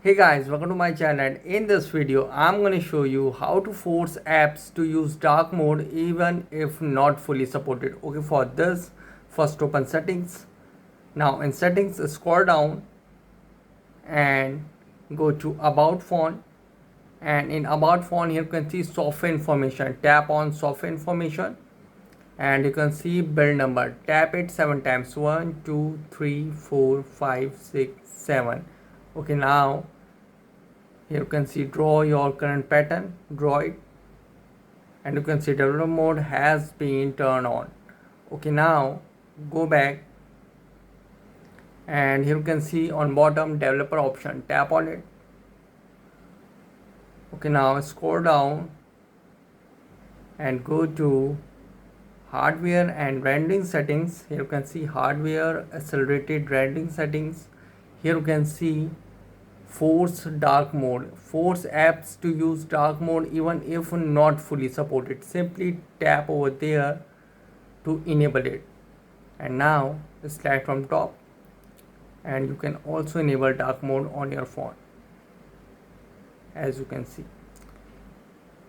Hey guys, welcome to my channel. In this video I'm going to show you how to force apps to use dark mode even if not fully supported. Okay, for this, first open settings. Now in settings, scroll down and go to about phone, and in about phone here you can see software information. Tap on software information and you can see build number. Tap it 7 times. 1 2 3 4 5 6 7. Okay, now here you can see draw your current pattern, draw it, and you can see developer mode has been turned on. Okay, now go back and here you can see on bottom developer option, tap on it. Okay, now scroll down and go to hardware and rendering settings. Here you can see hardware accelerated rendering settings. Here you can see force dark mode. Force apps to use dark mode even if not fully supported. Simply tap over there to enable it. And now slide from top, and you can also enable dark mode on your phone, as you can see.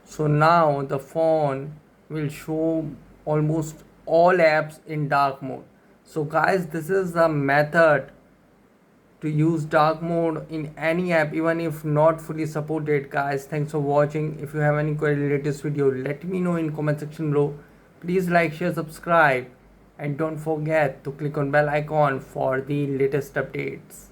So now the phone will show almost all apps in dark mode. So guys, this is the method to use dark mode in any app even if not fully supported. Guys, thanks for watching. If you have any query related to this video, let me know in comment section below. Please like, share, subscribe, and don't forget to click on bell icon for the latest updates.